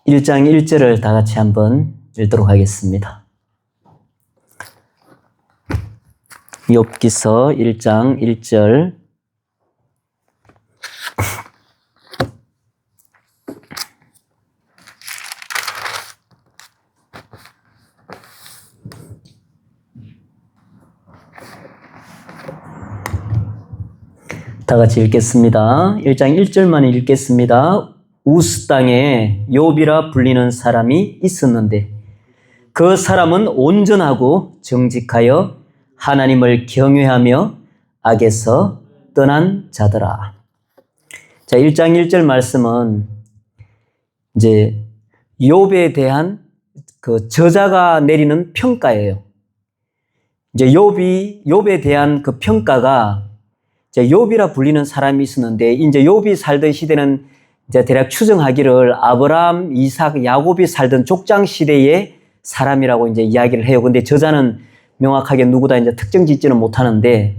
1장 1절을 다 같이 한번 읽도록 하겠습니다. 욥기서 1장 1절. 다 같이 읽겠습니다. 1장 1절만 읽겠습니다. 우스 땅에 욥이라 불리는 사람이 있었는데 그 사람은 온전하고 정직하여 하나님을 경외하며 악에서 떠난 자더라. 자, 1장 1절 말씀은 이제 욥에 대한 그 저자가 내리는 평가예요. 이제 욥에 대한 그 평가가 이제 욥이라 불리는 사람이 있었는데, 이제 욥이 살던 시대는 이제 대략 추정하기를 아브라함, 이삭, 야곱이 살던 족장 시대의 사람이라고 이제 이야기를 해요. 근데 저자는 명확하게 누구다 이제 특정 짓지는 못하는데,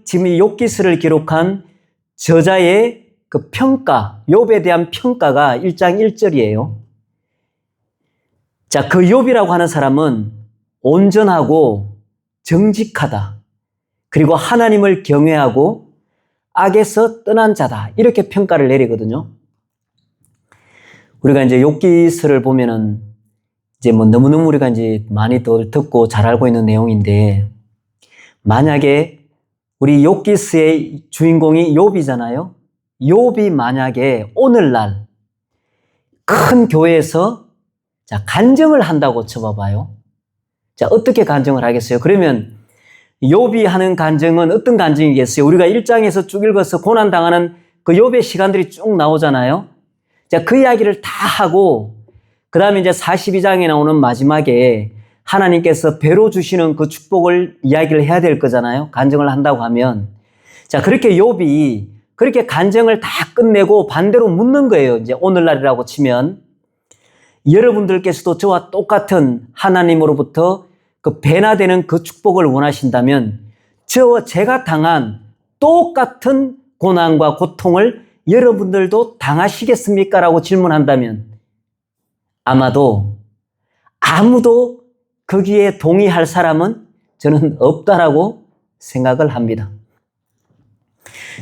지금 이 욥기서를 기록한 저자의 그 평가, 욥에 대한 평가가 1장 1절이에요. 자, 그 욥이라고 하는 사람은 온전하고 정직하다. 그리고 하나님을 경외하고 악에서 떠난 자다. 이렇게 평가를 내리거든요. 우리가 이제 욥기서를 보면은 이제 뭐 너무너무 우리가 이제 많이 듣고 잘 알고 있는 내용인데, 만약에 우리 욥기서의 주인공이 욥이잖아요. 욥이 만약에 오늘날 큰 교회에서 자, 간증을 한다고 쳐봐봐요. 자, 어떻게 간증을 하겠어요? 그러면 욥이 하는 간증은 어떤 간증이겠어요? 우리가 1장에서 쭉 읽어서 고난당하는 그 욥의 시간들이 쭉 나오잖아요. 자, 그 이야기를 다 하고, 그 다음에 이제 42장에 나오는 마지막에 하나님께서 배로 주시는 그 축복을 이야기를 해야 될 거잖아요. 간증을 한다고 하면. 자, 그렇게 욥이 그렇게 간증을 다 끝내고 반대로 묻는 거예요. 이제 오늘날이라고 치면. 여러분들께서도 저와 똑같은 하나님으로부터 그 배나되는 그 축복을 원하신다면 제가 당한 똑같은 고난과 고통을 여러분들도 당하시겠습니까? 라고 질문한다면 아마도 아무도 거기에 동의할 사람은 저는 없다라고 생각을 합니다.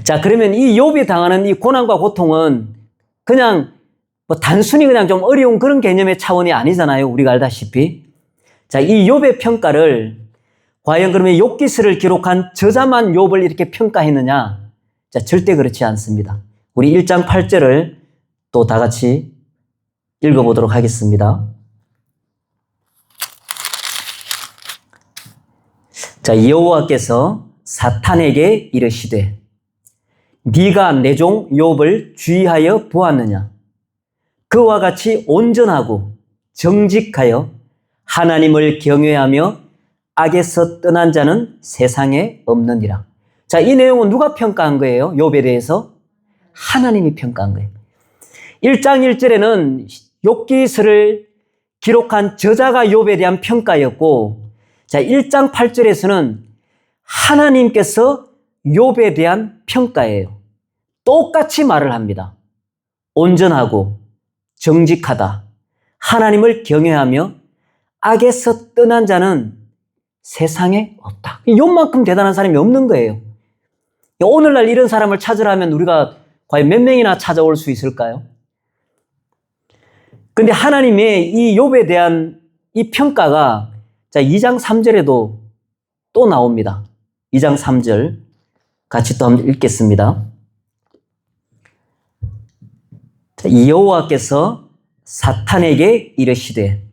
자, 그러면 이 욥이 당하는 이 고난과 고통은 그냥 뭐 단순히 그냥 좀 어려운 그런 개념의 차원이 아니잖아요. 우리가 알다시피. 자, 이 욥의 평가를 과연 그러면 욥기서를 기록한 저자만 욥을 이렇게 평가했느냐? 자, 절대 그렇지 않습니다. 우리 1장 8절을 또 다 같이 읽어보도록 하겠습니다. 자, 여호와께서 사탄에게 이르시되 네가 내 종 욥을 주의하여 보았느냐? 그와 같이 온전하고 정직하여 하나님을 경외하며 악에서 떠난 자는 세상에 없느니라. 자, 이 내용은 누가 평가한 거예요? 욥에 대해서? 하나님이 평가한 거예요. 1장 1절에는 욥기서를 기록한 저자가 욥에 대한 평가였고, 자, 1장 8절에서는 하나님께서 욥에 대한 평가예요. 똑같이 말을 합니다. 온전하고 정직하다. 하나님을 경외하며 악에서 떠난 자는 세상에 없다. 욥만큼 대단한 사람이 없는 거예요. 오늘날 이런 사람을 찾으라면 우리가 과연 몇 명이나 찾아올 수 있을까요? 근데 하나님의 이 욥에 대한 이 평가가 자, 2장 3절에도 또 나옵니다. 2장 3절 같이 또 한번 읽겠습니다. 여호와께서 사탄에게 이르시되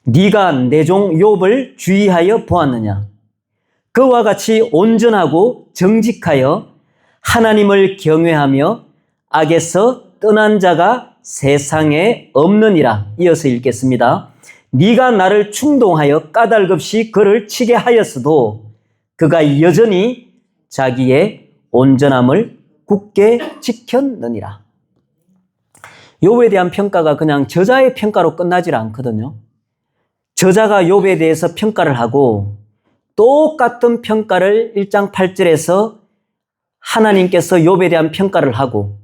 네가 내 종 욥을 주의하여 보았느냐? 그와 같이 온전하고 정직하여 하나님을 경외하며 악에서 떠난 자가 세상에 없느니라. 이어서 읽겠습니다. 네가 나를 충동하여 까닭없이 그를 치게 하였어도 그가 여전히 자기의 온전함을 굳게 지켰느니라. 욥에 대한 평가가 그냥 저자의 평가로 끝나질 않거든요. 저자가 욥에 대해서 평가를 하고 똑같은 평가를 1장 8절에서 하나님께서 욥에 대한 평가를 하고,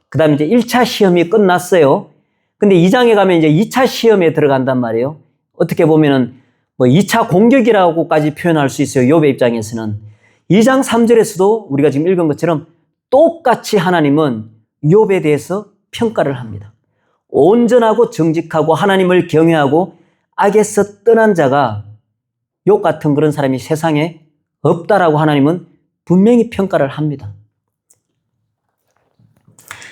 그 다음에 이제 1차 시험이 끝났어요. 근데 2장에 가면 이제 2차 시험에 들어간단 말이에요. 어떻게 보면은 뭐 2차 공격이라고까지 표현할 수 있어요. 욥의 입장에서는. 2장 3절에서도 우리가 지금 읽은 것처럼 똑같이 하나님은 욥에 대해서 평가를 합니다. 온전하고 정직하고 하나님을 경외하고 악에서 떠난 자가 욥 같은 그런 사람이 세상에 없다라고 하나님은 분명히 평가를 합니다.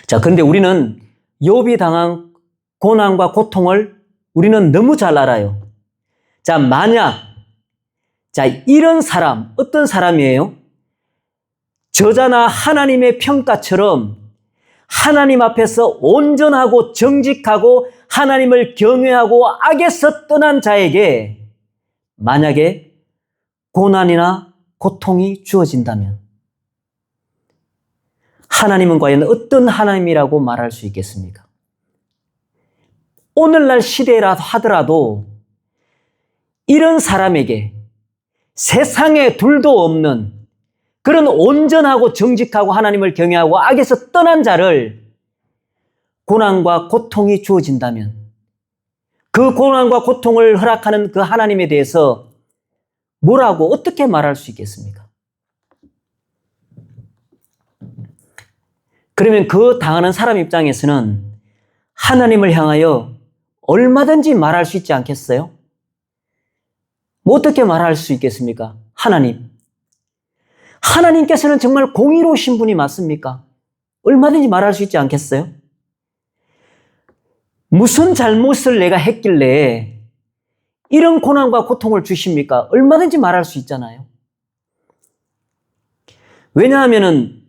자, 근데 우리는 욥이 당한 고난과 고통을 우리는 너무 잘 알아요. 자, 만약, 자, 이런 사람, 어떤 사람이에요? 저자나 하나님의 평가처럼 하나님 앞에서 온전하고 정직하고 하나님을 경외하고 악에서 떠난 자에게 만약에 고난이나 고통이 주어진다면 하나님은 과연 어떤 하나님이라고 말할 수 있겠습니까? 오늘날 시대라 하더라도 이런 사람에게 세상에 둘도 없는 그런 온전하고 정직하고 하나님을 경외하고 악에서 떠난 자를 고난과 고통이 주어진다면 그 고난과 고통을 허락하는 그 하나님에 대해서 뭐라고 어떻게 말할 수 있겠습니까? 그러면 그 당하는 사람 입장에서는 하나님을 향하여 얼마든지 말할 수 있지 않겠어요? 뭐 어떻게 말할 수 있겠습니까? 하나님께서는 정말 공의로우신 분이 맞습니까? 얼마든지 말할 수 있지 않겠어요? 무슨 잘못을 내가 했길래 이런 고난과 고통을 주십니까? 얼마든지 말할 수 있잖아요. 왜냐하면은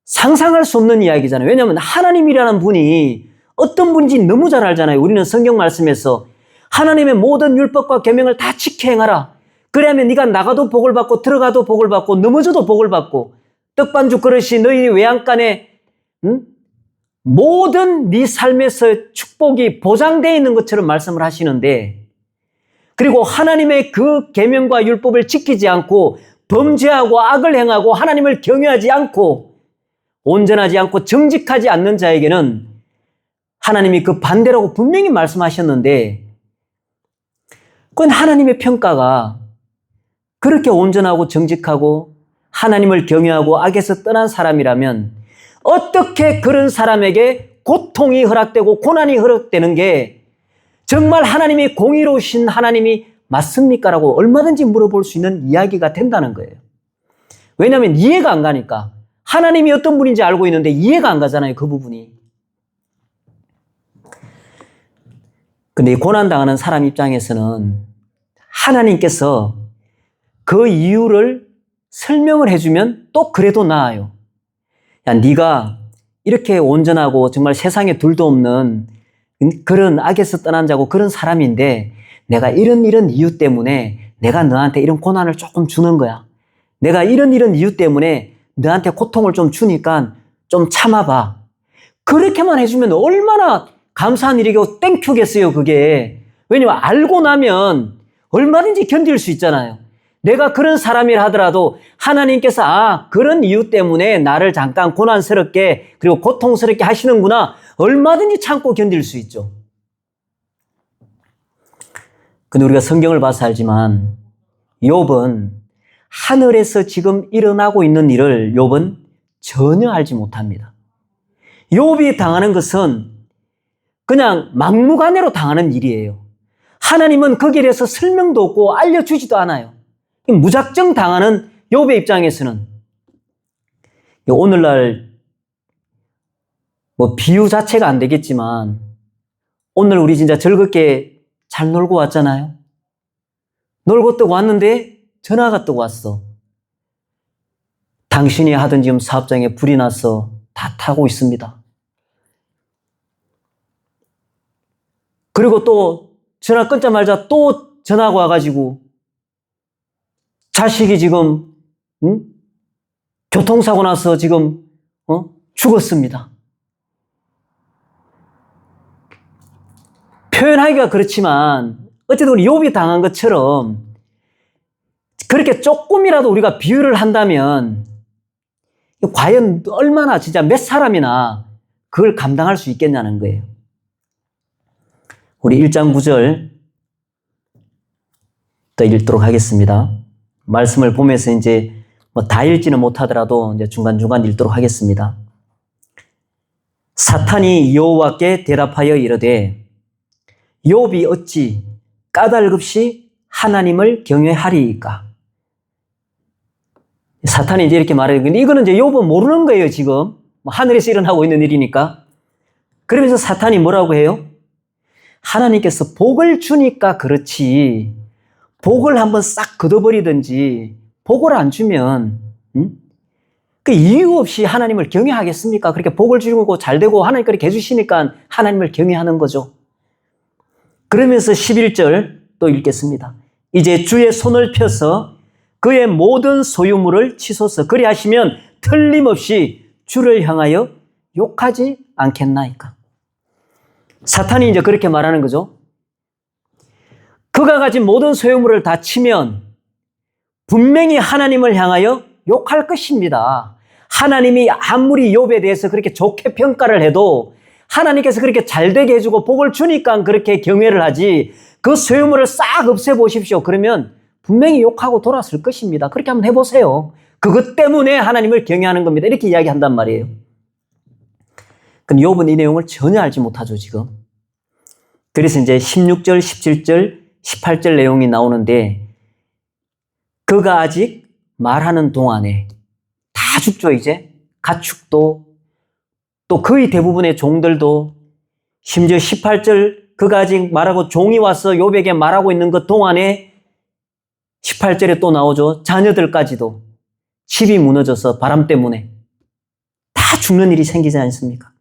상상할 수 없는 이야기잖아요. 왜냐하면 하나님이라는 분이 어떤 분인지 너무 잘 알잖아요. 우리는 성경 말씀에서 하나님의 모든 율법과 계명을 다 지켜 행하라. 그러면 네가 나가도 복을 받고 들어가도 복을 받고 넘어져도 복을 받고 떡반죽 그릇이 너희 외양간에 모든 네 삶에서 축복이 보장되어 있는 것처럼 말씀을 하시는데 그리고 하나님의 그 계명과 율법을 지키지 않고 범죄하고 악을 행하고 하나님을 경외하지 않고 온전하지 않고 정직하지 않는 자에게는 하나님이 그 반대라고 분명히 말씀하셨는데 그건 하나님의 평가가 그렇게 온전하고 정직하고 하나님을 경외하고 악에서 떠난 사람이라면 어떻게 그런 사람에게 고통이 허락되고 고난이 허락되는 게 정말 하나님이 공의로우신 하나님이 맞습니까? 라고 얼마든지 물어볼 수 있는 이야기가 된다는 거예요. 왜냐하면 이해가 안 가니까. 하나님이 어떤 분인지 알고 있는데 이해가 안 가잖아요. 그 부분이. 근데 이 고난당하는 사람 입장에서는 하나님께서 그 이유를 설명을 해주면 또 그래도 나아요. 야, 네가 이렇게 온전하고 정말 세상에 둘도 없는 그런 악에서 떠난 자고 그런 사람인데 내가 이런 이유 때문에 내가 너한테 이런 고난을 조금 주는 거야. 내가 이런 이유 때문에 너한테 고통을 좀 주니까 좀 참아봐. 그렇게만 해주면 얼마나 감사한 일이고 땡큐겠어요, 그게. 왜냐면 알고 나면 얼마든지 견딜 수 있잖아요. 내가 그런 사람이라 하더라도 하나님께서 그런 이유 때문에 나를 잠깐 고난스럽게 그리고 고통스럽게 하시는구나. 얼마든지 참고 견딜 수 있죠. 근데 우리가 성경을 봐서 알지만 욥은 하늘에서 지금 일어나고 있는 일을 욥은 전혀 알지 못합니다. 욥이 당하는 것은 그냥 막무가내로 당하는 일이에요. 하나님은 거기에 대해서 설명도 없고 알려주지도 않아요. 무작정 당하는 욥의 입장에서는 오늘날 뭐 비유 자체가 안 되겠지만 오늘 우리 진짜 즐겁게 잘 놀고 왔잖아요. 놀고 뜨고 왔는데 전화가 뜨고 왔어. 당신이 하던 지금 사업장에 불이 나서 다 타고 있습니다. 그리고 또 전화 끊자마자 또 전화가 와가지고 자식이 지금 교통사고 나서 지금 죽었습니다. 표현하기가 그렇지만 어쨌든 우리 욥이 당한 것처럼 그렇게 조금이라도 우리가 비유를 한다면 과연 얼마나 진짜 몇 사람이나 그걸 감당할 수 있겠냐는 거예요. 우리 1장 9절 더 읽도록 하겠습니다. 말씀을 보면서 이제 뭐 다 읽지는 못하더라도 이제 중간중간 읽도록 하겠습니다. 사탄이 여호와께 대답하여 이르되 욥이 어찌 까닭없이 하나님을 경외하리이까? 사탄이 이제 이렇게 말해요. 근데 이거는 이제 욥은 모르는 거예요, 지금. 하늘에서 일어나고 있는 일이니까. 그러면서 사탄이 뭐라고 해요? 하나님께서 복을 주니까 그렇지. 복을 한번 싹 걷어버리든지, 복을 안 주면, 그 이유 없이 하나님을 경외하겠습니까? 그렇게 복을 주고 잘 되고 하나님 그렇게 해주시니까 하나님을 경외하는 거죠. 그러면서 11절 또 읽겠습니다. 이제 주의 손을 펴서 그의 모든 소유물을 치소서. 그리하시면 틀림없이 주를 향하여 욕하지 않겠나이까? 사탄이 이제 그렇게 말하는 거죠. 그가 가진 모든 소유물을 다 치면 분명히 하나님을 향하여 욕할 것입니다. 하나님이 아무리 욥에 대해서 그렇게 좋게 평가를 해도 하나님께서 그렇게 잘되게 해주고 복을 주니까 그렇게 경외를 하지, 그 소유물을 싹 없애보십시오. 그러면 분명히 욕하고 돌아설 것입니다. 그렇게 한번 해보세요. 그것 때문에 하나님을 경외하는 겁니다. 이렇게 이야기한단 말이에요. 근데 욥은 이 내용을 전혀 알지 못하죠, 지금. 그래서 이제 16절, 17절, 18절 내용이 나오는데, 그가 아직 말하는 동안에 다 죽죠, 이제. 가축도, 또 거의 대부분의 종들도, 심지어 18절 그가 아직 말하고 종이 와서 욥에게 말하고 있는 것 동안에 18절에 또 나오죠. 자녀들까지도 집이 무너져서 바람 때문에 다 죽는 일이 생기지 않습니까?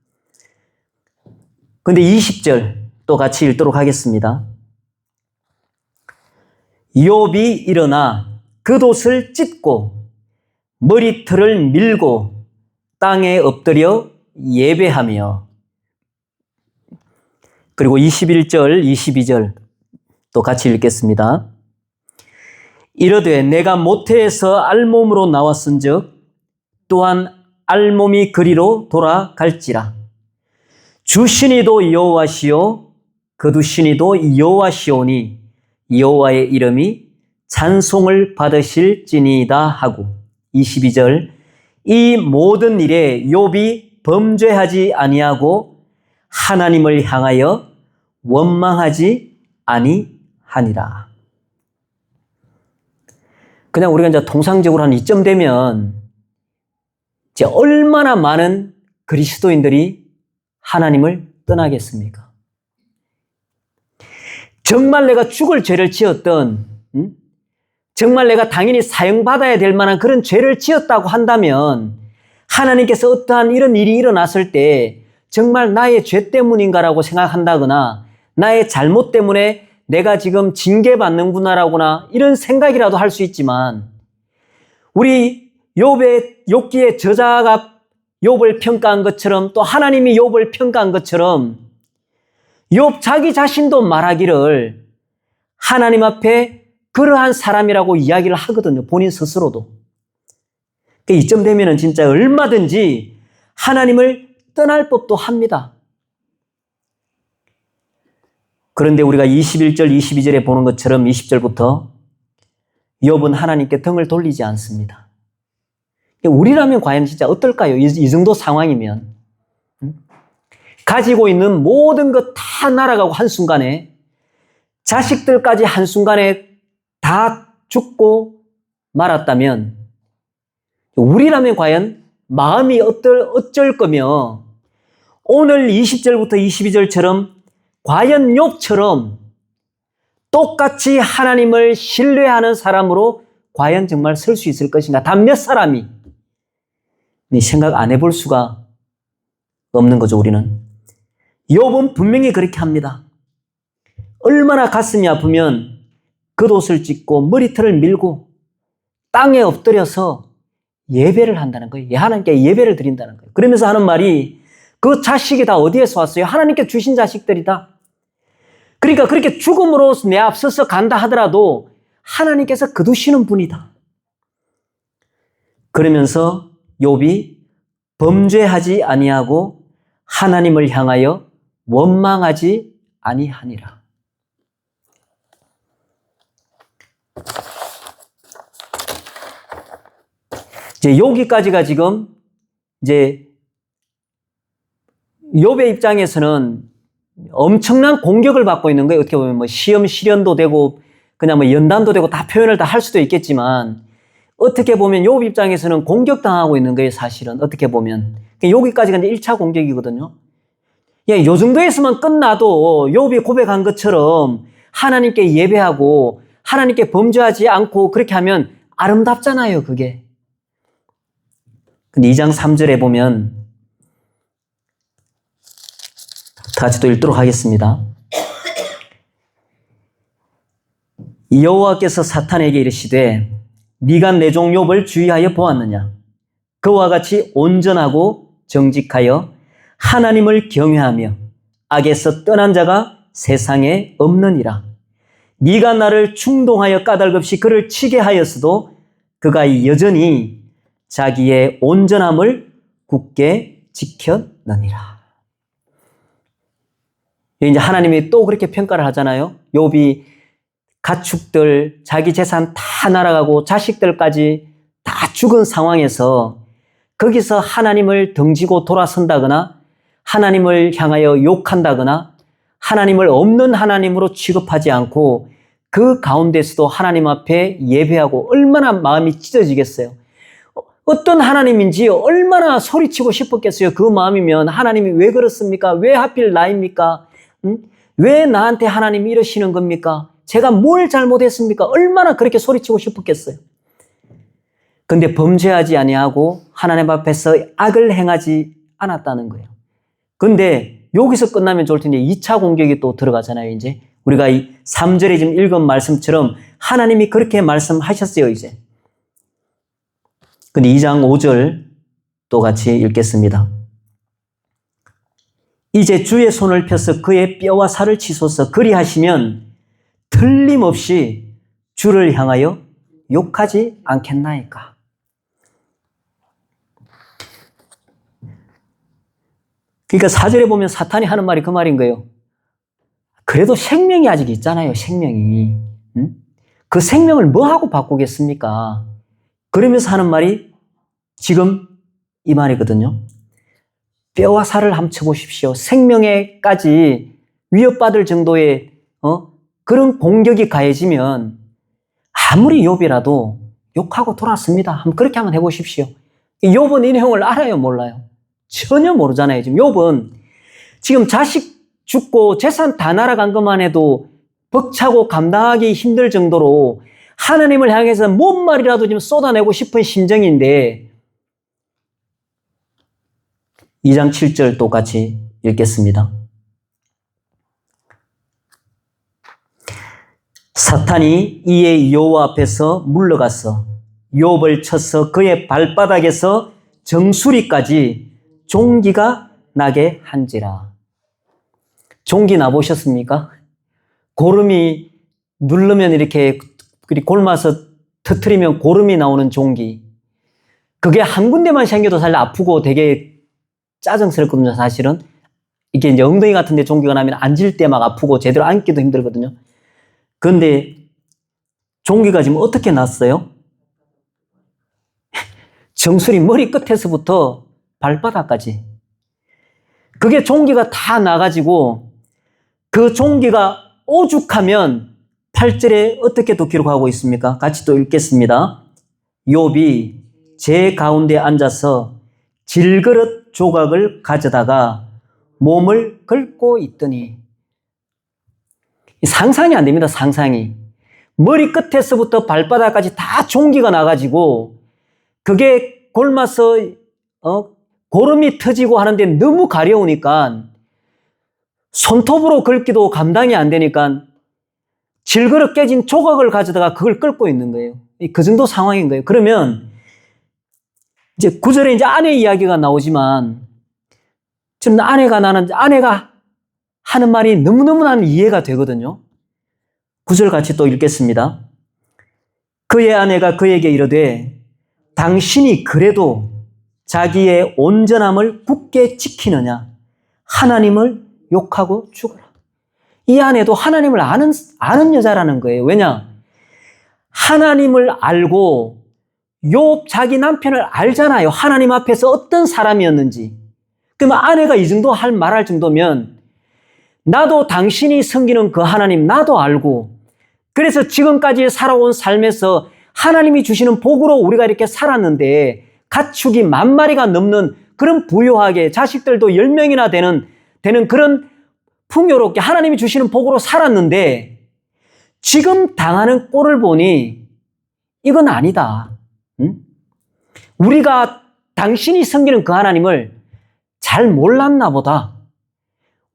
근데 20절 또 같이 읽도록 하겠습니다. 욥이 일어나 겉옷을 찢고 머리털을 밀고 땅에 엎드려 예배하며, 그리고 21절, 22절 또 같이 읽겠습니다. 이르되 내가 모태에서 알몸으로 나왔은즉 또한 알몸이 그리로 돌아갈지라. 주신이도 여호와시요 거두신이도 여호와시오니 여호와의 이름이 찬송을 받으실지니이다 하고, 22절 이 모든 일에 욥이 범죄하지 아니하고 하나님을 향하여 원망하지 아니하니라. 그냥 우리가 이제 통상적으로 한 이쯤 되면 이제 얼마나 많은 그리스도인들이 하나님을 떠나겠습니까? 정말 내가 죽을 죄를 지었던, 정말 내가 당연히 사형받아야 될 만한 그런 죄를 지었다고 한다면 하나님께서 어떠한 이런 일이 일어났을 때 정말 나의 죄 때문인가라고 생각한다거나 나의 잘못 때문에 내가 지금 징계받는구나라거나 이런 생각이라도 할 수 있지만, 우리 욥기의 저자가 욥을 평가한 것처럼 또 하나님이 욥을 평가한 것처럼 욥 자기 자신도 말하기를 하나님 앞에 그러한 사람이라고 이야기를 하거든요. 본인 스스로도. 이쯤 되면은 진짜 얼마든지 하나님을 떠날 법도 합니다. 그런데 우리가 21절, 22절에 보는 것처럼 20절부터 욥은 하나님께 등을 돌리지 않습니다. 우리라면 과연 진짜 어떨까요? 이 정도 상황이면. 가지고 있는 모든 것 다 날아가고 한순간에, 자식들까지 한순간에 다 죽고 말았다면 우리라면 과연 마음이 어쩔 거며, 오늘 20절부터 22절처럼 과연 욥처럼 똑같이 하나님을 신뢰하는 사람으로 과연 정말 설 수 있을 것인가? 단 몇 사람이 생각 안 해볼 수가 없는 거죠, 우리는. 욥은 분명히 그렇게 합니다. 얼마나 가슴이 아프면 겉옷을 찢고 머리털을 밀고 땅에 엎드려서 예배를 한다는 거예요. 하나님께 예배를 드린다는 거예요. 그러면서 하는 말이, 그 자식이 다 어디에서 왔어요? 하나님께 주신 자식들이다. 그러니까 그렇게 죽음으로 내 앞서서 간다 하더라도 하나님께서 거두시는 분이다. 그러면서 욥이 범죄하지 아니하고 하나님을 향하여 원망하지 아니하니라. 이제 여기까지가 지금 이제 욥의 입장에서는 엄청난 공격을 받고 있는 거예요. 어떻게 보면 뭐 시험 실현도 되고 그냥 뭐 연단도 되고 다 표현을 다 할 수도 있겠지만 어떻게 보면 욥 입장에서는 공격당하고 있는 거예요. 사실은 어떻게 보면 여기까지가 이제 1차 공격이거든요. 예, 요 정도에서만 끝나도 욥이 고백한 것처럼 하나님께 예배하고 하나님께 범죄하지 않고 그렇게 하면 아름답잖아요. 그게. 근데 2장 3절에 보면 다 같이 또 읽도록 하겠습니다. 여호와께서 사탄에게 이르시되 네가 내 종 욥을 주의하여 보았느냐? 그와 같이 온전하고 정직하여 하나님을 경외하며 악에서 떠난 자가 세상에 없느니라. 네가 나를 충동하여 까닭없이 그를 치게 하였어도 그가 여전히 자기의 온전함을 굳게 지켰느니라. 이제 하나님이 또 그렇게 평가를 하잖아요. 욥이 가축들, 자기 재산 다 날아가고 자식들까지 다 죽은 상황에서 거기서 하나님을 등지고 돌아선다거나 하나님을 향하여 욕한다거나 하나님을 없는 하나님으로 취급하지 않고 그 가운데서도 하나님 앞에 예배하고 얼마나 마음이 찢어지겠어요. 어떤 하나님인지 얼마나 소리치고 싶었겠어요. 그 마음이면 하나님이 왜 그렇습니까? 왜 하필 나입니까? 왜 나한테 하나님이 이러시는 겁니까? 제가 뭘 잘못했습니까? 얼마나 그렇게 소리치고 싶었겠어요. 근데 범죄하지 아니하고 하나님 앞에서 악을 행하지 않았다는 거예요. 근데 여기서 끝나면 좋을 텐데 2차 공격이 또 들어가잖아요. 이제 우리가 이 3절에 지금 읽은 말씀처럼 하나님이 그렇게 말씀하셨어요. 이제. 근데 2장 5절 또 같이 읽겠습니다. 이제 주의 손을 펴서 그의 뼈와 살을 치소서. 그리하시면 틀림없이 주를 향하여 욕하지 않겠나이까. 그러니까 4절에 보면 사탄이 하는 말이 그 말인 거예요. 그래도 생명이 아직 있잖아요. 생명이. 그 생명을 뭐하고 바꾸겠습니까? 그러면서 하는 말이 지금 이 말이거든요. 뼈와 살을 함쳐보십시오. 생명에까지 위협받을 정도의 그런 공격이 가해지면 아무리 욥이라도 욕하고 돌았습니다. 한번 그렇게 한번 해보십시오. 욥은 이 내용을 알아요? 몰라요? 전혀 모르잖아요. 지금 욥은 지금 자식 죽고 재산 다 날아간 것만 해도 벅차고 감당하기 힘들 정도로 하나님을 향해서 뭔 말이라도 좀 쏟아내고 싶은 심정인데 2장 7절 똑같이 읽겠습니다. 사탄이 이에 여호와 앞에서 물러가서 욥을 쳐서 그의 발바닥에서 정수리까지 종기가 나게 한지라. 종기 나보셨습니까? 고름이 누르면 이렇게 골마서 터트리면 고름이 나오는 종기. 그게 한 군데만 생겨도 사실 아프고 되게 짜증스럽거든요, 사실은. 이게 이제 엉덩이 같은 데 종기가 나면 앉을 때 막 아프고 제대로 앉기도 힘들거든요. 그런데 종기가 지금 어떻게 났어요? 정수리 머리 끝에서부터 발바닥까지. 그게 종기가 다 나가지고 그 종기가 오죽하면 8절에 어떻게 또 기록하고 있습니까? 같이 또 읽겠습니다. 욥이 제 가운데 앉아서 질그릇 조각을 가져다가 몸을 긁고 있더니 상상이 안 됩니다. 상상이. 머리 끝에서부터 발바닥까지 다 종기가 나가지고 그게 골마서 고름이 터지고 하는데 너무 가려우니까 손톱으로 긁기도 감당이 안 되니까 질그릇 깨진 조각을 가져다가 그걸 긁고 있는 거예요. 그 정도 상황인 거예요. 그러면 이제 9절에 이제 아내 이야기가 나오지만 지금 아내가 하는 말이 너무너무 나는 이해가 되거든요. 9절 같이 또 읽겠습니다. 그의 아내가 그에게 이르되 당신이 그래도 자기의 온전함을 굳게 지키느냐? 하나님을 욕하고 죽어라. 이 아내도 하나님을 아는 여자라는 거예요. 왜냐? 하나님을 알고 욥 자기 남편을 알잖아요. 하나님 앞에서 어떤 사람이었는지. 그러면 아내가 이 정도 말할 정도면 나도 당신이 섬기는 그 하나님 나도 알고 그래서 지금까지 살아온 삶에서 하나님이 주시는 복으로 우리가 이렇게 살았는데 가축이 10,000마리가 넘는 그런 부유하게 자식들도 10명이나 되는 그런 풍요롭게 하나님이 주시는 복으로 살았는데 지금 당하는 꼴을 보니 이건 아니다. 응? 우리가 당신이 섬기는 그 하나님을 잘 몰랐나 보다.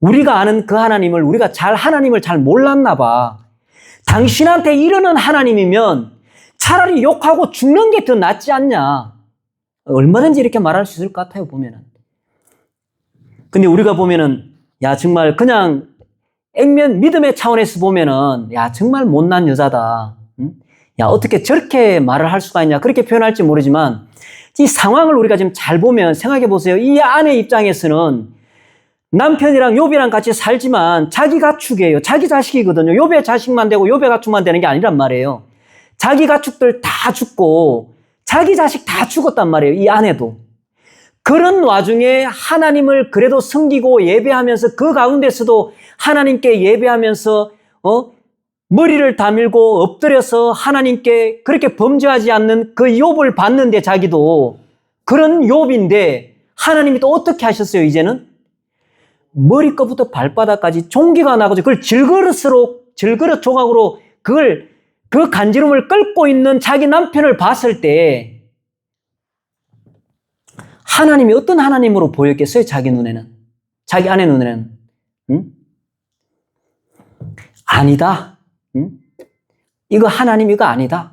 우리가 아는 그 하나님을 우리가 하나님을 잘 몰랐나 봐. 당신한테 이러는 하나님이면 차라리 욕하고 죽는 게 더 낫지 않냐. 얼마든지 이렇게 말할 수 있을 것 같아요, 보면은. 근데 우리가 보면은, 야, 정말 그냥 액면 믿음의 차원에서 보면은, 야, 정말 못난 여자다. 응? 야, 어떻게 저렇게 말을 할 수가 있냐. 그렇게 표현할지 모르지만, 이 상황을 우리가 지금 잘 보면 생각해 보세요. 이 아내 입장에서는 남편이랑 욥이랑 같이 살지만 자기 가축이에요. 자기 자식이거든요. 욥의 자식만 되고 욥의 가축만 되는 게 아니란 말이에요. 자기 가축들 다 죽고 자기 자식 다 죽었단 말이에요. 이 아내도. 그런 와중에 하나님을 그래도 섬기고 예배하면서 그 가운데서도 하나님께 예배하면서 머리를 다밀고 엎드려서 하나님께 그렇게 범죄하지 않는 그 욥을 봤는데 자기도 그런 욥인데 하나님이 또 어떻게 하셨어요 이제는? 머리끝부터 발바닥까지 종기가 나고 그걸 질그릇 조각으로 그 간지럼을 끓고 있는 자기 남편을 봤을 때 하나님이 어떤 하나님으로 보였겠어요? 자기 눈에는. 자기 아내 눈에는. 응? 아니다. 응? 이거 하나님 이거 아니다.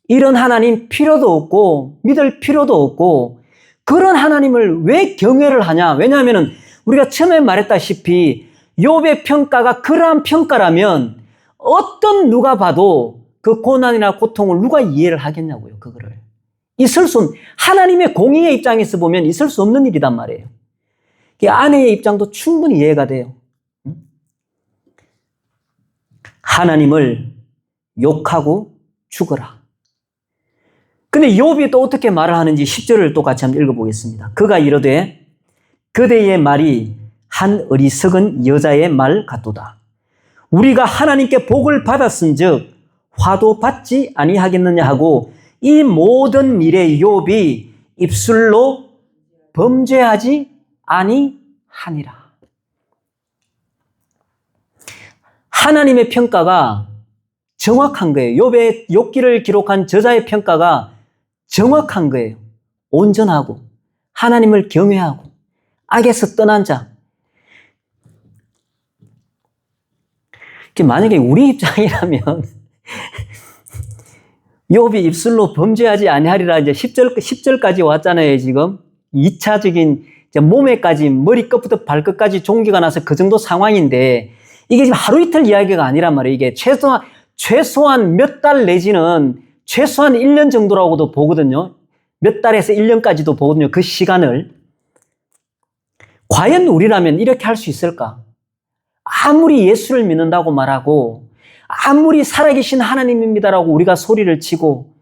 이런 하나님 필요도 없고 믿을 필요도 없고 그런 하나님을 왜 경외를 하냐? 왜냐하면 우리가 처음에 말했다시피 욥의 평가가 그러한 평가라면 어떤 누가 봐도 그 고난이나 고통을 누가 이해를 하겠냐고요. 그거를. 하나님의 공의의 입장에서 보면 있을 수 없는 일이단 말이에요. 아내의 입장도 충분히 이해가 돼요. 하나님을 욕하고 죽어라. 근데 욥이 또 어떻게 말을 하는지 10절을 또 같이 한번 읽어보겠습니다. 그가 이르되 그대의 말이 한 어리석은 여자의 말 같도다. 우리가 하나님께 복을 받았은즉 화도 받지 아니하겠느냐 하고 이 모든 미래 욥이 입술로 범죄하지 아니하니라. 하나님의 평가가 정확한 거예요. 욥의 욥기를 기록한 저자의 평가가 정확한 거예요. 온전하고 하나님을 경외하고 악에서 떠난 자. 만약에 우리 입장이라면 욥이 입술로 범죄하지 아니하리라 이제 10절까지 왔잖아요, 지금. 2차적인 몸에까지 머리끝부터 발끝까지 종기가 나서 그 정도 상황인데 이게 지금 하루 이틀 이야기가 아니란 말이에요. 이게 최소한 몇 달 내지는 최소한 1년 정도라고도 보거든요. 몇 달에서 1년까지도 보거든요. 그 시간을. 과연 우리라면 이렇게 할 수 있을까? 아무리 예수를 믿는다고 말하고 아무리 살아계신 하나님입니다라고 우리가 소리를 치고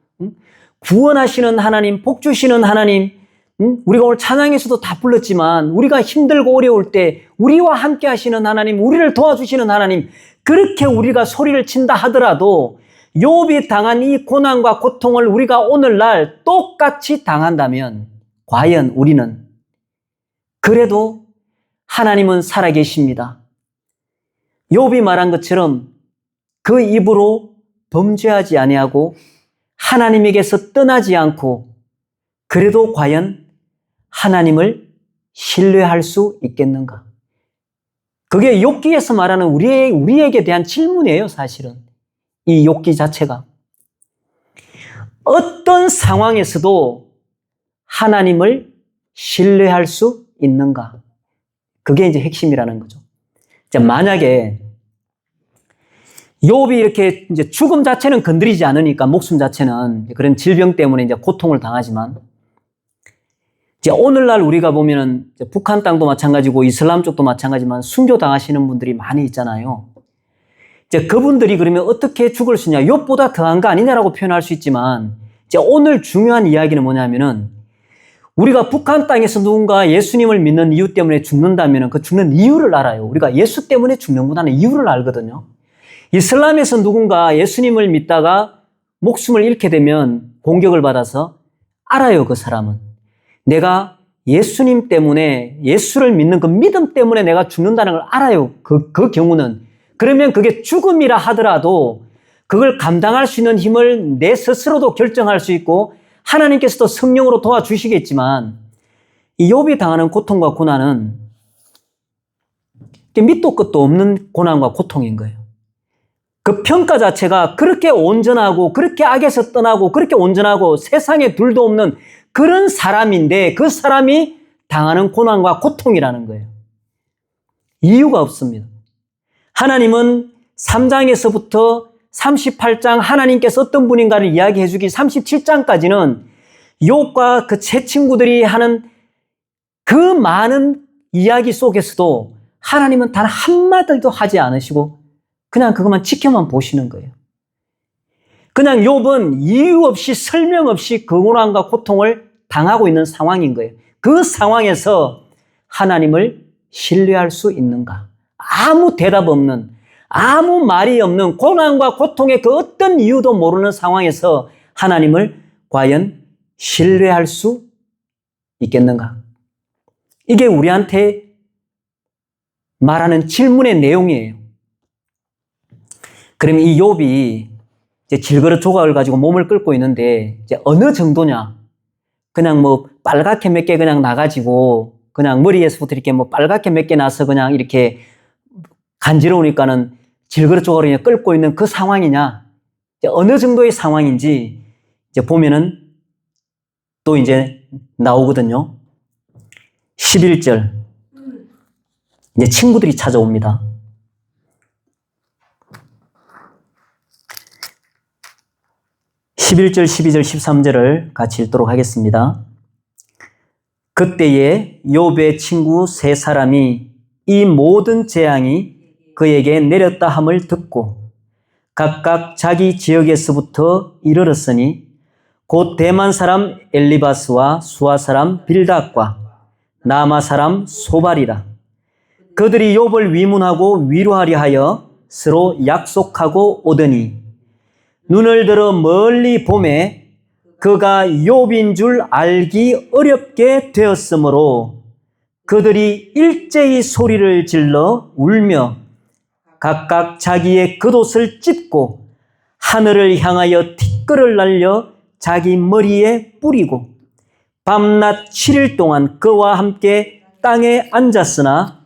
구원하시는 하나님, 복 주시는 하나님, 우리가 오늘 찬양에서도 다 불렀지만 우리가 힘들고 어려울 때 우리와 함께 하시는 하나님, 우리를 도와주시는 하나님, 그렇게 우리가 소리를 친다 하더라도 욥이 당한 이 고난과 고통을 우리가 오늘날 똑같이 당한다면 과연 우리는 그래도 하나님은 살아계십니다. 욥이 말한 것처럼 그 입으로 범죄하지 아니하고 하나님에게서 떠나지 않고 그래도 과연 하나님을 신뢰할 수 있겠는가? 그게 욥기에서 말하는 우리에게 대한 질문이에요, 사실은. 이 욥기 자체가. 어떤 상황에서도 하나님을 신뢰할 수 있는가? 그게 이제 핵심이라는 거죠. 만약에 욥이 이렇게 이제 죽음 자체는 건드리지 않으니까 목숨 자체는 그런 질병 때문에 이제 고통을 당하지만 이제 오늘날 우리가 보면은 북한 땅도 마찬가지고 이슬람 쪽도 마찬가지지만 순교 당하시는 분들이 많이 있잖아요. 이제 그분들이 그러면 어떻게 죽을 수 있냐? 욥보다 더한 거 아니냐라고 표현할 수 있지만, 이제 오늘 중요한 이야기는 뭐냐면은, 우리가 북한 땅에서 누군가 예수님을 믿는 이유 때문에 죽는다면 그 죽는 이유를 알아요. 우리가 예수 때문에 죽는구나 하는 이유를 알거든요. 이슬람에서 누군가 예수님을 믿다가 목숨을 잃게 되면 공격을 받아서 알아요, 그 사람은. 내가 예수님 때문에, 예수를 믿는 그 믿음 때문에 내가 죽는다는 걸 알아요. 그 경우는. 그러면 그게 죽음이라 하더라도 그걸 감당할 수 있는 힘을 내 스스로도 결정할 수 있고 하나님께서도 성령으로 도와주시겠지만 이 욥이 당하는 고통과 고난은 밑도 끝도 없는 고난과 고통인 거예요. 그 평가 자체가 그렇게 온전하고 그렇게 악에서 떠나고 그렇게 온전하고 세상에 둘도 없는 그런 사람인데 그 사람이 당하는 고난과 고통이라는 거예요. 이유가 없습니다. 하나님은 3장에서부터 38장 하나님께서 어떤 분인가를 이야기해 주기 37장까지는 욥과 그 세 친구들이 하는 그 많은 이야기 속에서도 하나님은 단 한마디도 하지 않으시고 그냥 그것만 지켜만 보시는 거예요. 그냥 욥은 이유 없이 설명 없이 그 고난과 고통을 당하고 있는 상황인 거예요. 그 상황에서 하나님을 신뢰할 수 있는가? 아무 대답 없는, 아무 말이 없는 고난과 고통의 그 어떤 이유도 모르는 상황에서 하나님을 과연 신뢰할 수 있겠는가? 이게 우리한테 말하는 질문의 내용이에요. 그럼 이 욥이 이제 질그릇 조각을 가지고 몸을 끓고 있는데 이제 어느 정도냐? 그냥 뭐 빨갛게 몇 개 그냥 나가지고 그냥 머리에서부터 이렇게 뭐 빨갛게 몇 개 나서 그냥 이렇게 간지러우니까는 질그릇 조각을 그냥 끓고 있는 그 상황이냐? 이제 어느 정도의 상황인지 이제 보면은 또 이제 나오거든요. 11절. 이제 친구들이 찾아옵니다. 11절, 12절, 13절을 같이 읽도록 하겠습니다. 그때에 욥의 친구 세 사람이 이 모든 재앙이 그에게 내렸다 함을 듣고 각각 자기 지역에서부터 이르렀으니 곧 대만 사람 엘리바스와 수아 사람 빌닷과 나마 사람 소발이라. 그들이 욥을 위문하고 위로하려 하여 서로 약속하고 오더니 눈을 들어 멀리 보매 그가 욥인 줄 알기 어렵게 되었으므로 그들이 일제히 소리를 질러 울며 각각 자기의 겉옷을 찢고 하늘을 향하여 티끌을 날려 자기 머리에 뿌리고 밤낮 7일 동안 그와 함께 땅에 앉았으나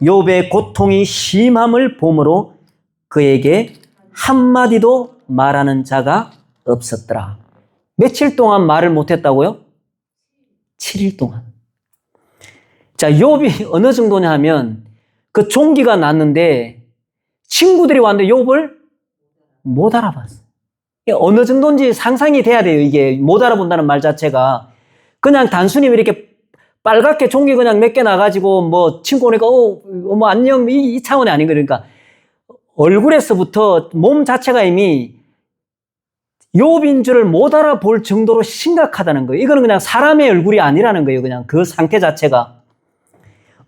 욥의 고통이 심함을 보므로 그에게 한마디도 말하는 자가 없었더라. 며칠 동안 말을 못했다고요? 7일 동안. 자, 욥이 어느 정도냐 하면 그 종기가 났는데 친구들이 왔는데 욥을 못 알아봤어요. 어느 정도인지 상상이 돼야 돼요. 이게 못 알아본다는 말 자체가. 그냥 단순히 이렇게 빨갛게 종기 그냥 몇 개 나가지고 뭐 친구 오니까 뭐 안녕 이 차원이 아닌 거예요. 그러니까 얼굴에서부터 몸 자체가 이미 욥인 줄을 못 알아볼 정도로 심각하다는 거예요. 이거는 그냥 사람의 얼굴이 아니라는 거예요. 그냥 그 상태 자체가.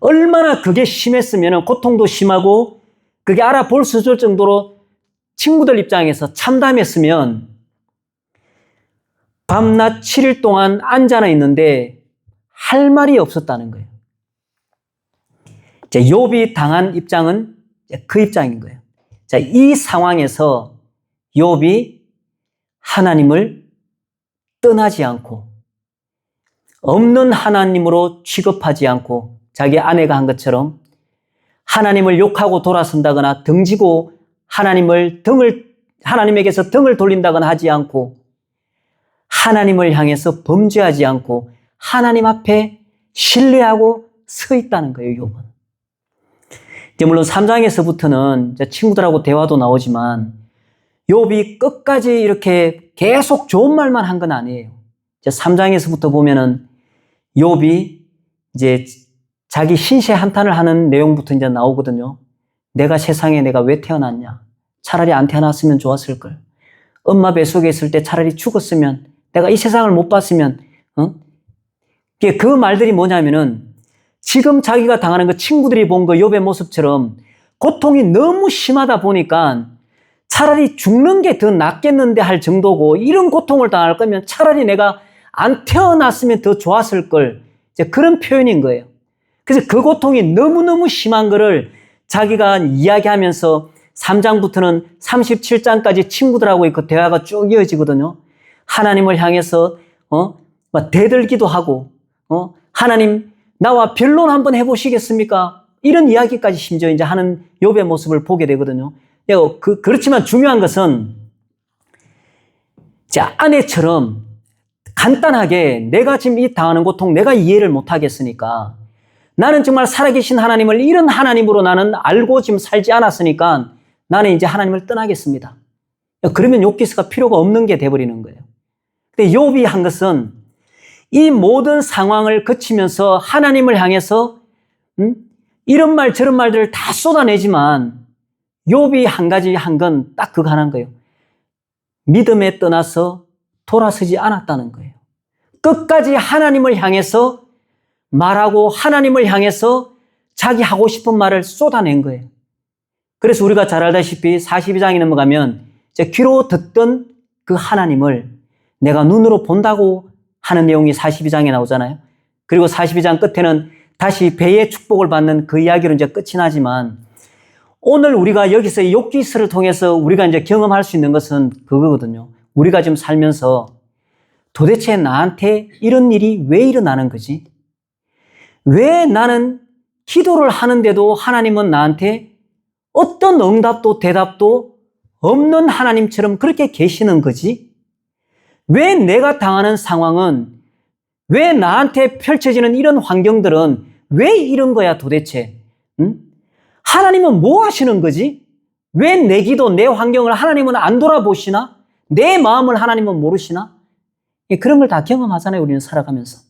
얼마나 그게 심했으면 고통도 심하고 그게 알아볼 수 있을 정도로 친구들 입장에서 참담했으면 밤낮 7일 동안 앉아 있는데 할 말이 없었다는 거예요. 이제 욥이 당한 입장은 그 입장인 거예요. 자, 이 상황에서 욥이 하나님을 떠나지 않고 없는 하나님으로 취급하지 않고 자기 아내가 한 것처럼 하나님을 욕하고 돌아선다거나 등지고 하나님에게서 등을 돌린다거나 하지 않고 하나님을 향해서 범죄하지 않고 하나님 앞에 신뢰하고 서 있다는 거예요, 욥은. 물론 3장에서부터는 친구들하고 대화도 나오지만 욥이 끝까지 이렇게 계속 좋은 말만 한 건 아니에요. 3장에서부터 보면은 욥이 이제 자기 신세 한탄을 하는 내용부터 이제 나오거든요. 내가 세상에 내가 왜 태어났냐? 차라리 안 태어났으면 좋았을걸. 엄마 뱃속에 있을 때 차라리 죽었으면, 내가 이 세상을 못 봤으면, 그 말들이 뭐냐면은 지금 자기가 당하는 그 친구들이 본 그 욥의 모습처럼 고통이 너무 심하다 보니까 차라리 죽는 게 더 낫겠는데 할 정도고, 이런 고통을 당할 거면 차라리 내가 안 태어났으면 더 좋았을 걸. 이제 그런 표현인 거예요. 그래서 그 고통이 너무너무 심한 거를 자기가 이야기하면서 3장부터는 37장까지 친구들하고 그 대화가 쭉 이어지거든요. 하나님을 향해서 막 대들기도 하고, 하나님 나와 변론 한번 해보시겠습니까? 이런 이야기까지 심지어 이제 하는 욥의 모습을 보게 되거든요. 그렇지만 중요한 것은 자, 아내처럼 간단하게 내가 지금 이 당하는 고통 내가 이해를 못 하겠으니까, 나는 정말 살아계신 하나님을 이런 하나님으로 나는 알고 지금 살지 않았으니까 나는 이제 하나님을 떠나겠습니다. 그러면 욥기서가 필요가 없는 게 돼버리는 거예요. 근데 욥이 한 것은 이 모든 상황을 거치면서 하나님을 향해서 이런 말 저런 말들을 다 쏟아내지만 욥이 한 가지 한 건 딱 그거 하나인 거예요. 믿음에 떠나서 돌아서지 않았다는 거예요. 끝까지 하나님을 향해서 말하고 하나님을 향해서 자기 하고 싶은 말을 쏟아낸 거예요. 그래서 우리가 잘 알다시피 42장에 넘어가면 이제 귀로 듣던 그 하나님을 내가 눈으로 본다고 하는 내용이 42장에 나오잖아요. 그리고 42장 끝에는 다시 배의 축복을 받는 그 이야기로 이제 끝이 나지만, 오늘 우리가 여기서 욥기서를 통해서 우리가 이제 경험할 수 있는 것은 그거거든요. 우리가 지금 살면서 도대체 나한테 이런 일이 왜 일어나는 거지? 왜 나는 기도를 하는데도 하나님은 나한테 어떤 응답도 대답도 없는 하나님처럼 그렇게 계시는 거지? 왜 내가 당하는 상황은, 왜 나한테 펼쳐지는 이런 환경들은 왜 이런 거야 도대체? 하나님은 뭐 하시는 거지? 왜 내 기도, 내 환경을 하나님은 안 돌아보시나? 내 마음을 하나님은 모르시나? 그런 걸 다 경험하잖아요, 우리는 살아가면서.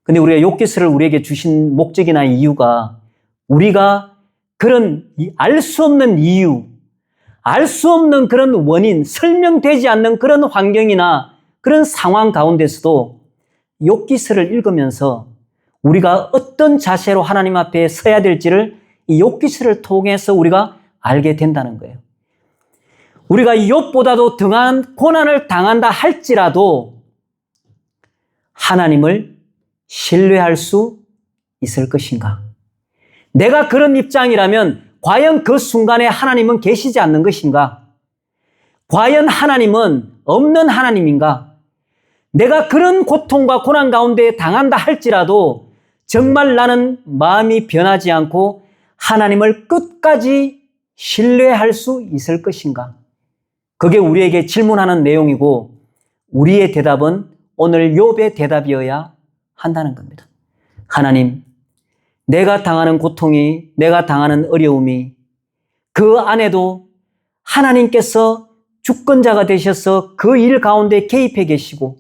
근데 우리가 욥기서를 우리에게 주신 목적이나 이유가, 우리가 그런 알 수 없는 이유, 알 수 없는 그런 원인, 설명되지 않는 그런 환경이나 그런 상황 가운데서도 욥기서를 읽으면서 우리가 어떤 자세로 하나님 앞에 서야 될지를 이 욥기서를 통해서 우리가 알게 된다는 거예요. 우리가 욥보다도 등한 고난을 당한다 할지라도 하나님을 신뢰할 수 있을 것인가? 내가 그런 입장이라면 과연 그 순간에 하나님은 계시지 않는 것인가? 과연 하나님은 없는 하나님인가? 내가 그런 고통과 고난 가운데 당한다 할지라도 정말 나는 마음이 변하지 않고 하나님을 끝까지 신뢰할 수 있을 것인가? 그게 우리에게 질문하는 내용이고, 우리의 대답은 오늘 욥의 대답이어야 한다는 겁니다. 하나님, 내가 당하는 고통이, 내가 당하는 어려움이, 그 안에도 하나님께서 주권자가 되셔서 그 일 가운데 개입해 계시고,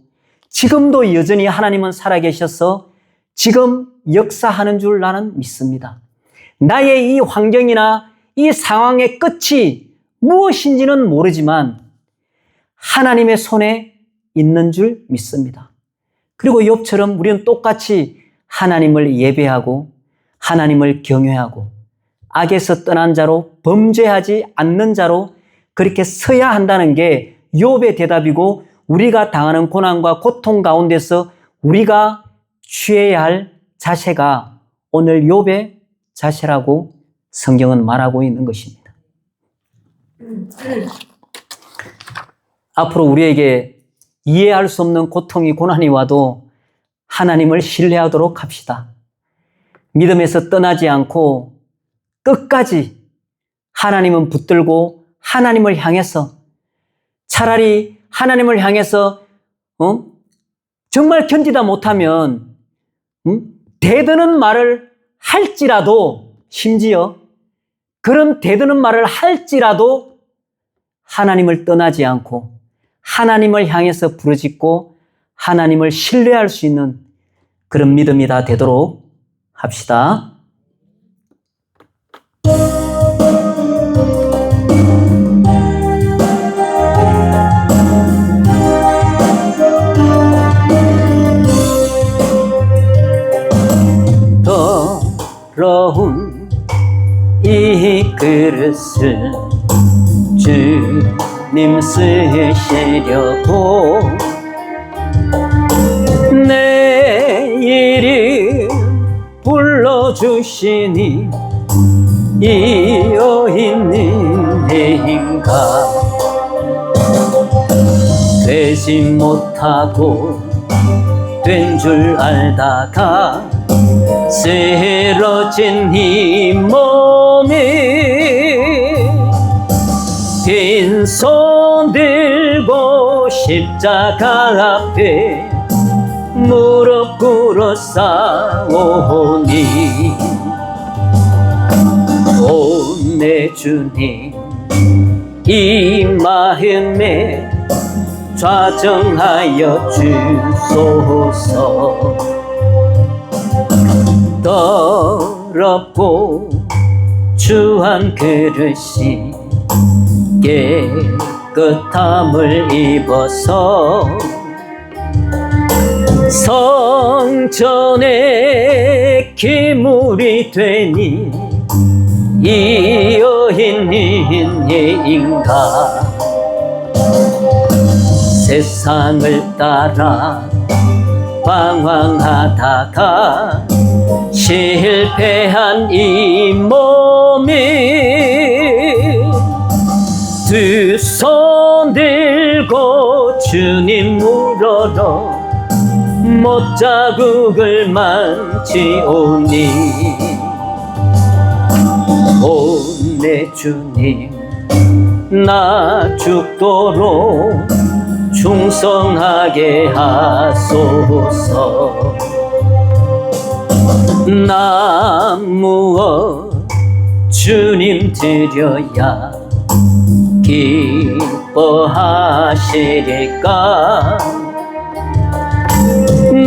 지금도 여전히 하나님은 살아계셔서 지금 역사하는 줄 나는 믿습니다. 나의 이 환경이나 이 상황의 끝이 무엇인지는 모르지만 하나님의 손에 있는 줄 믿습니다. 그리고 욥처럼 우리는 똑같이 하나님을 예배하고 하나님을 경외하고 악에서 떠난 자로, 범죄하지 않는 자로 그렇게 서야 한다는 게 욥의 대답이고, 우리가 당하는 고난과 고통 가운데서 우리가 취해야 할 자세가 오늘 욥의 자세라고 성경은 말하고 있는 것입니다. 앞으로 우리에게 이해할 수 없는 고통이, 고난이 와도 하나님을 신뢰하도록 합시다. 믿음에서 떠나지 않고 끝까지 하나님은 붙들고 하나님을 향해서, 차라리 하나님을 향해서 정말 견디다 못하면 대드는 말을 할지라도, 심지어 그런 대드는 말을 할지라도 하나님을 떠나지 않고 하나님을 향해서 부르짖고 하나님을 신뢰할 수 있는 그런 믿음이 다 되도록 합시다. 이 그릇을 주님 쓰시려고 내 이름 불러주시니 이 여인은 내인가 되지 못하고 된 줄 알다가 쓰러진 이 몸이 빈손 들고 십자가 앞에 무릎 꿇어 싸우니 오 내 주님 이 마음에 좌정하여 주소서. 더럽고 추한 그릇이 깨끗함을 입어서 성전에 기물이 되니 이 여인은 예인가 세상을 따라 방황하다가 실패한 이 몸이 두 손 들고 주님 물어러 못자국을 만지오니 오 내 주님 나 죽도록 충성하게 하소서. 나 무엇 주님 드려야 기뻐하시리까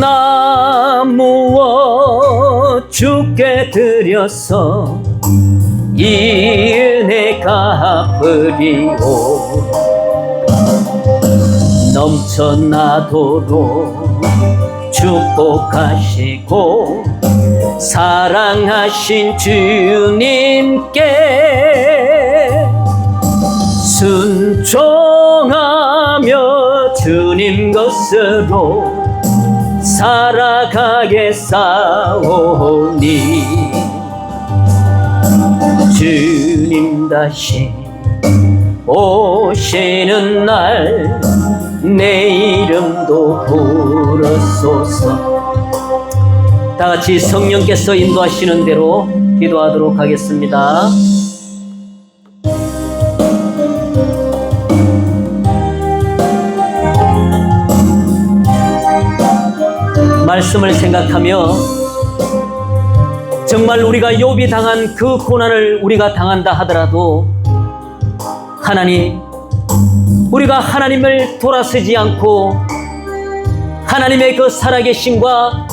나 무엇 주께 드려서 이 은혜 갚으리오 넘쳐나도록 축복하시고 사랑하신 주님께 순종하며 주님 것으로 살아가겠사오니 주님 다시 오시는 날 내 이름도 부르소서. 다 같이 성령께서 인도하시는 대로 기도하도록 하겠습니다. 말씀을 생각하며 정말 우리가 욥이 당한 그 고난을 우리가 당한다 하더라도 하나님, 우리가 하나님을 돌아서지 않고 하나님의 그 살아계심과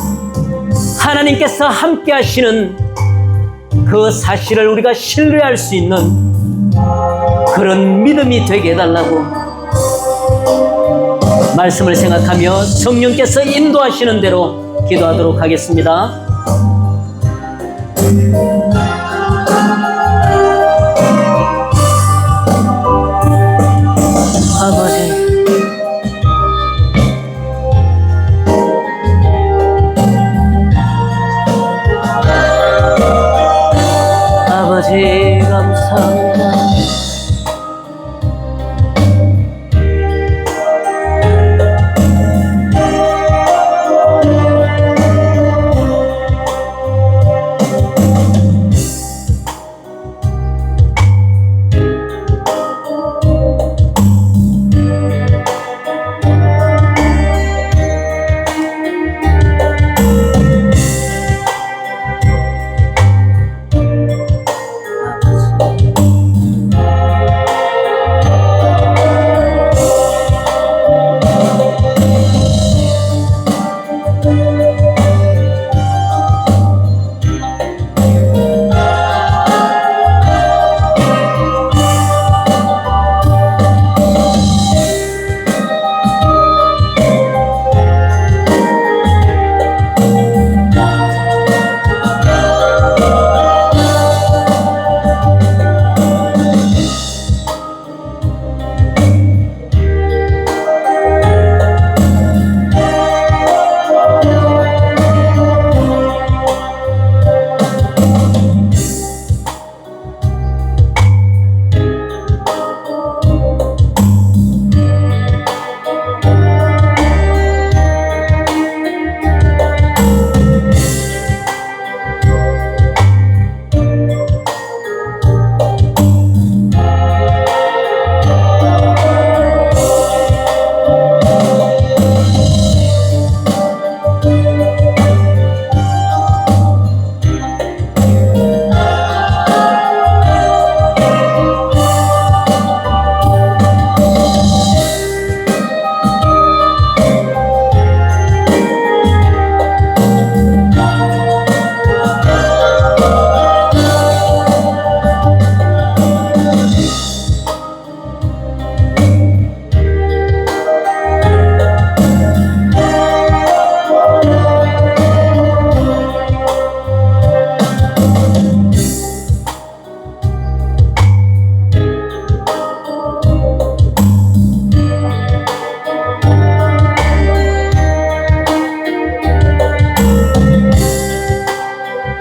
하나님께서 함께 하시는 그 사실을 우리가 신뢰할 수 있는 그런 믿음이 되게 해달라고 말씀을 생각하며 성령께서 인도하시는 대로 기도하도록 하겠습니다. 아버지 감사합니다.